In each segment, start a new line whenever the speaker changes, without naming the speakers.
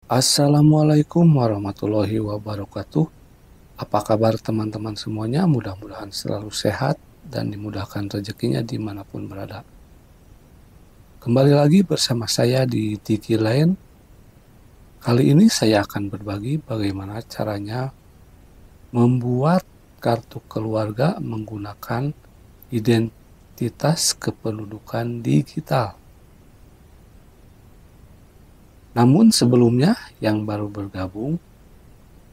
Assalamualaikum warahmatullahi wabarakatuh. Apa kabar teman-teman semuanya? Mudah-mudahan selalu sehat dan dimudahkan rezekinya dimanapun berada. Kembali lagi bersama saya di Tiki Lain. Kali ini saya akan berbagi bagaimana caranya membuat kartu keluarga menggunakan identitas kependudukan digital. Namun sebelumnya, yang baru bergabung,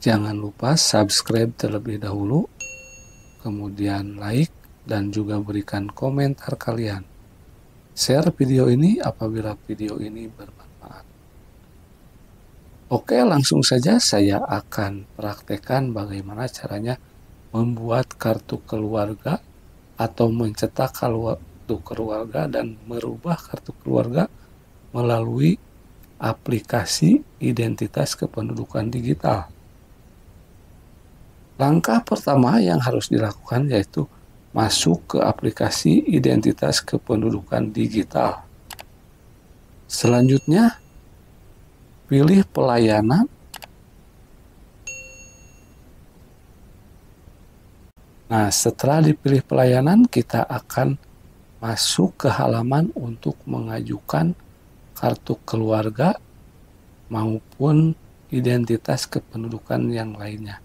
jangan lupa subscribe terlebih dahulu, kemudian like, dan juga berikan komentar kalian. Share video ini apabila video ini bermanfaat. Oke, langsung saja saya akan praktekkan bagaimana caranya membuat kartu keluarga atau mencetak kartu keluarga dan merubah kartu keluarga melalui aplikasi identitas kependudukan digital. Langkah pertama yang harus dilakukan yaitu masuk ke aplikasi identitas kependudukan digital. Selanjutnya, pilih pelayanan. Nah, setelah dipilih pelayanan, kita akan masuk ke halaman untuk mengajukan kartu keluarga maupun identitas kependudukan yang lainnya.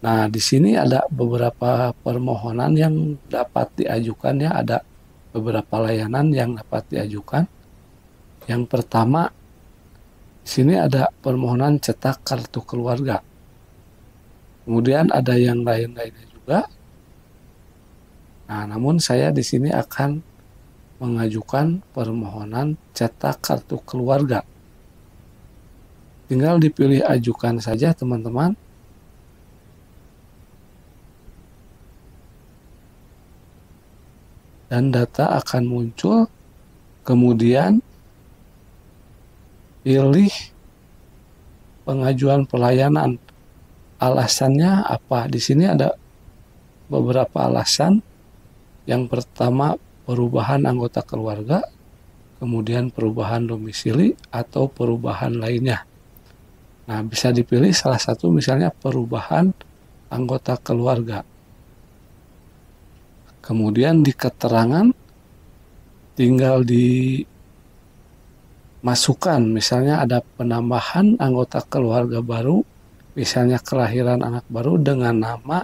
Nah, di sini ada beberapa permohonan yang dapat diajukan ya, ada beberapa layanan yang dapat diajukan. Yang pertama, di sini ada permohonan cetak kartu keluarga. Kemudian ada yang lain-lainnya juga. Nah, namun saya di sini akan mengajukan permohonan cetak kartu keluarga. Tinggal dipilih ajukan saja teman-teman. Dan data akan muncul. Kemudian pilih pengajuan pelayanan. Alasannya apa? Di sini ada beberapa alasan. Yang pertama, perubahan anggota keluarga, kemudian perubahan domisili, atau perubahan lainnya. Nah, bisa dipilih salah satu, misalnya perubahan anggota keluarga. Kemudian di keterangan, tinggal dimasukkan, misalnya ada penambahan anggota keluarga baru, misalnya kelahiran anak baru dengan nama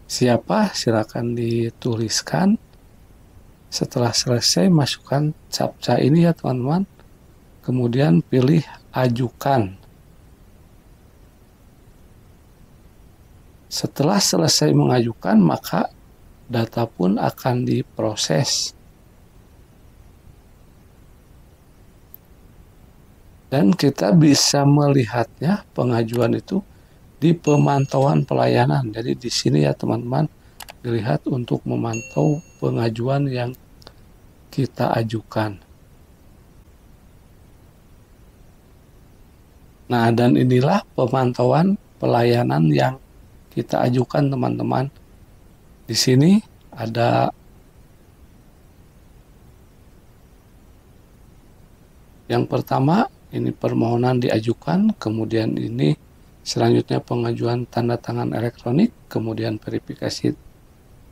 siapa, silakan dituliskan. Setelah selesai, masukkan captcha ini ya teman-teman. Kemudian pilih ajukan. Setelah selesai mengajukan, maka data pun akan diproses. Dan kita bisa melihatnya pengajuan itu di pemantauan pelayanan. Jadi di sini ya teman-teman, dilihat untuk memantau pengajuan yang kita ajukan. Nah, dan inilah pemantauan pelayanan yang kita ajukan teman-teman. Di sini ada yang pertama, ini permohonan diajukan, kemudian ini selanjutnya pengajuan tanda tangan elektronik, kemudian verifikasi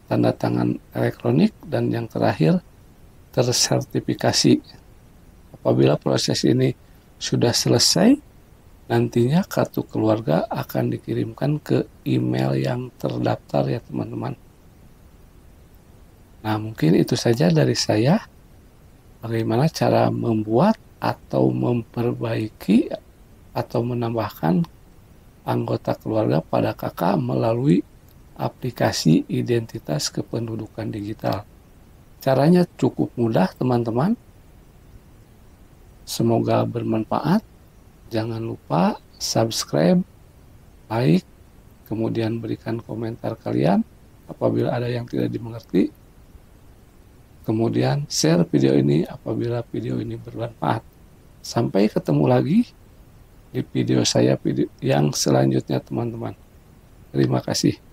tanda tangan elektronik, dan yang terakhir tersertifikasi. Apabila proses ini sudah selesai, nantinya kartu keluarga akan dikirimkan ke email yang terdaftar ya teman-teman. Nah, mungkin itu saja dari saya. Bagaimana cara membuat atau memperbaiki atau menambahkan anggota keluarga pada kakak melalui aplikasi identitas kependudukan digital. Caranya cukup mudah teman-teman. Semoga bermanfaat. Jangan lupa subscribe, like, kemudian berikan komentar kalian apabila ada yang tidak dimengerti. Kemudian share video ini apabila video ini bermanfaat. Sampai ketemu lagi di video saya yang selanjutnya teman-teman. Terima kasih.